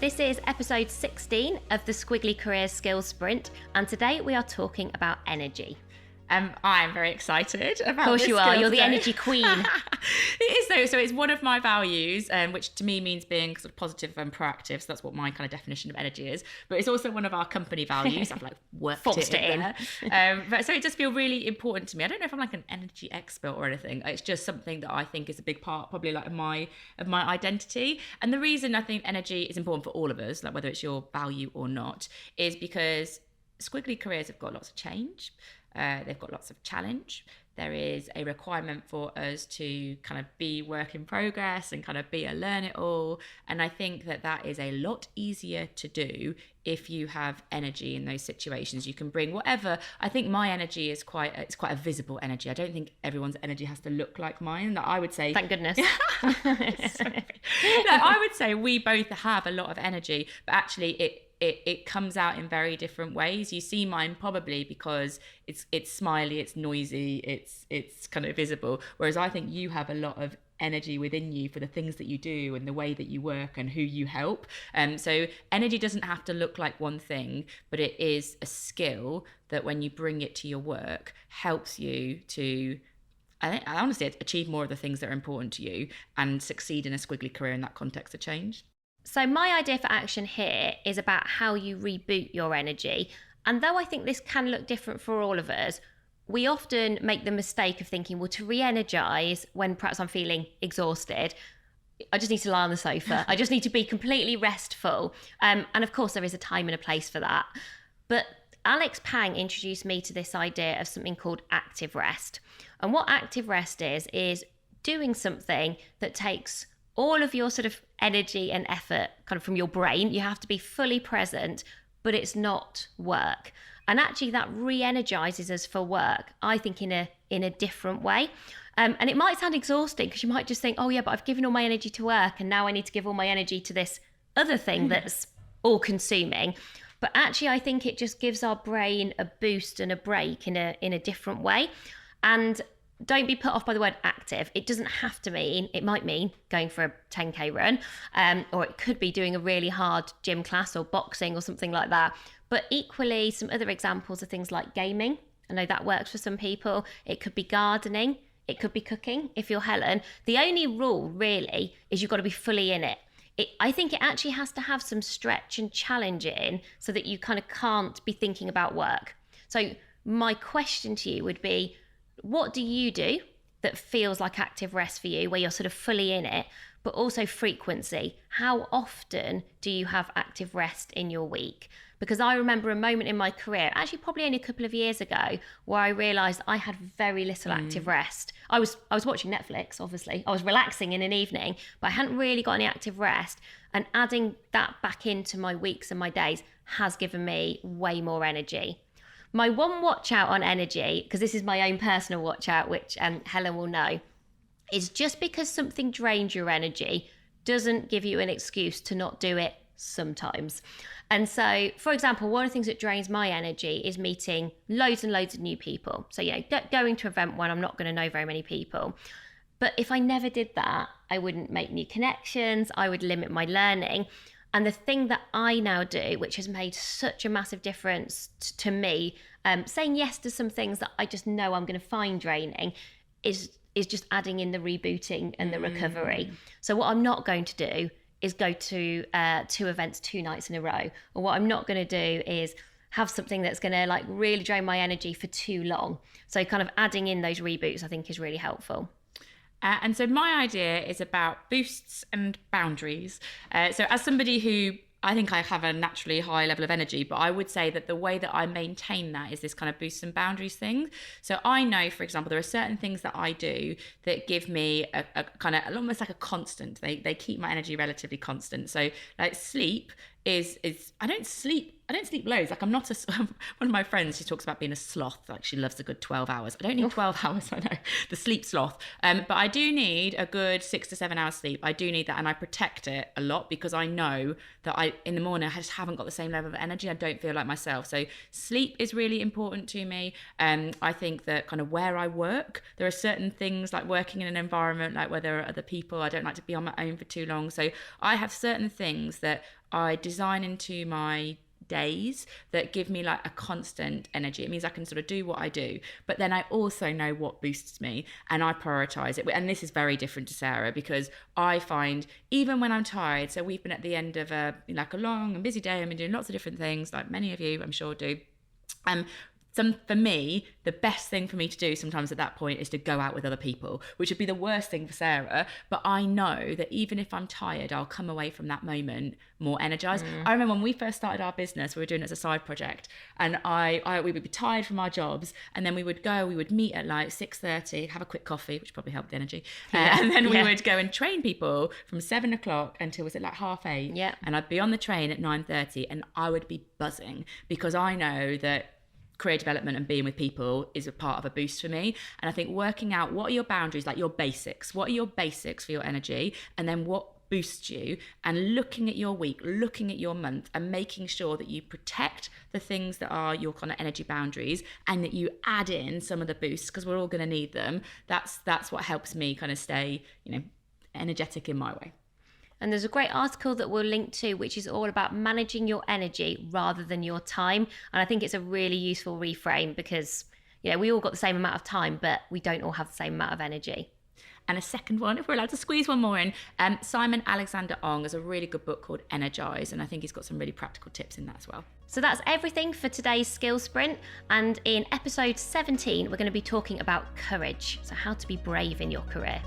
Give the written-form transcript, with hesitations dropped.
This is episode 16 of the Squiggly Careers Skills Sprint, and today we are talking about energy. I'm very excited about. Of course you are. You're the energy queen. It is though. So it's one of my values, which to me means being sort of positive and proactive. So that's what my kind of definition of energy is. But it's also one of our company values. I've like worked it in there. But so it just feels really important to me. I don't know if I'm like an energy expert or anything. It's just something that I think is a big part, probably like of my identity. And the reason I think energy is important for all of us, like whether it's your value or not, is because Squiggly Careers have got lots of change. They've got lots of challenge. There is a requirement for us to kind of be work in progress and kind of be a learn it all. And I think that is a lot easier to do if you have energy in those situations. You can bring whatever. I think my energy is quite a visible energy. I don't think everyone's energy has to look like mine. I would say, thank goodness. I would say we both have a lot of energy, but actually it comes out in very different ways. You see mine probably because it's smiley, it's noisy, it's kind of visible. Whereas I think you have a lot of energy within you for the things that you do and the way that you work and who you help. So energy doesn't have to look like one thing, but it is a skill that when you bring it to your work helps you to, I think, honestly, achieve more of the things that are important to you and succeed in a squiggly career in that context of change. So my idea for action here is about how you reboot your energy. And though I think this can look different for all of us, we often make the mistake of thinking, well, to re-energize when perhaps I'm feeling exhausted, I just need to lie on the sofa. I just need to be completely restful. And of course, there is a time and a place for that. But Alex Pang introduced me to this idea of something called active rest. And what active rest is doing something that takes all of your sort of energy and effort kind of from your brain. You have to be fully present, but it's not work. And actually that re-energizes us for work, I think in a different way. And it might sound exhausting because you might just think, oh yeah, but I've given all my energy to work and now I need to give all my energy to this other thing that's all consuming. But actually I think it just gives our brain a boost and a break in a different way. And don't be put off by the word active. It doesn't have to mean, it might mean going for a 10k run, or it could be doing a really hard gym class or boxing or something like that. But equally, some other examples are things like gaming. I know that works for some people. It could be gardening. It could be cooking if you're Helen. The only rule really is you've got to be fully in it. I think it actually has to have some stretch and challenge in so that you kind of can't be thinking about work. So my question to you would be, what do you do that feels like active rest for you, where you're sort of fully in it, but also frequency? How often do you have active rest in your week? Because I remember a moment in my career, actually probably only a couple of years ago, where I realised I had very little active rest. I was watching Netflix, obviously. I was relaxing in an evening, but I hadn't really got any active rest. And adding that back into my weeks and my days has given me way more energy. My one watch out on energy, because this is my own personal watch out, which Helen will know, is just because something drains your energy doesn't give you an excuse to not do it sometimes. And so, for example, one of the things that drains my energy is meeting loads and loads of new people. So, going to event one, I'm not going to know very many people. But if I never did that, I wouldn't make new connections, I would limit my learning. And the thing that I now do, which has made such a massive difference to me, saying yes to some things that I just know I'm going to find draining, is just adding in the rebooting and the recovery. So what I'm not going to do is go to 2 events 2 nights in a row. Or what I'm not going to do is have something that's going to like really drain my energy for too long. So kind of adding in those reboots, I think, is really helpful. And so my idea is about boosts and boundaries. So as somebody who, I think I have a naturally high level of energy, but I would say that the way that I maintain that is this kind of boosts and boundaries thing. So I know, for example, there are certain things that I do that give me a kind of almost like a constant. They keep my energy relatively constant. So like sleep is I don't sleep loads. Like I'm not one of my friends, she talks about being a sloth. Like she loves a good 12 hours. I don't need 12 hours. I know, the sleep sloth. But I do need a good 6 to 7 hours sleep. I do need that, and I protect it a lot because I know that in the morning I just haven't got the same level of energy. I don't feel like myself. So sleep is really important to me. I think that kind of where I work, there are certain things like working in an environment like where there are other people. I don't like to be on my own for too long. So I have certain things that I design into my days that give me like a constant energy. It means I can sort of do what I do, but then I also know what boosts me and I prioritize it. And this is very different to Sarah, because I find even when I'm tired, so we've been at the end of a long and busy day, I've been doing lots of different things like many of you I'm sure do. For me, the best thing for me to do sometimes at that point is to go out with other people, which would be the worst thing for Sarah. But I know that even if I'm tired, I'll come away from that moment more energized. I remember when we first started our business, we were doing it as a side project, and we would be tired from our jobs, and then we would meet at like 6:30, have a quick coffee, which probably helped the energy, and then we would go and train people from 7 o'clock until, was it like 8:30? Yeah. And I'd be on the train at 9:30, and I would be buzzing because I know that career development and being with people is a part of a boost for me. And I think working out what are your boundaries, like your basics, what are your basics for your energy, and then what boosts you, and looking at your week, looking at your month, and making sure that you protect the things that are your kind of energy boundaries, and that you add in some of the boosts, because we're all going to need them. That's what helps me kind of stay, energetic in my way. And there's a great article that we'll link to, which is all about managing your energy rather than your time. And I think it's a really useful reframe because, we all got the same amount of time, but we don't all have the same amount of energy. And a second one, if we're allowed to squeeze one more in, Simon Alexander Ong has a really good book called Energized, and I think he's got some really practical tips in that as well. So that's everything for today's Skills Sprint. And in episode 17, we're going to be talking about courage. So how to be brave in your career.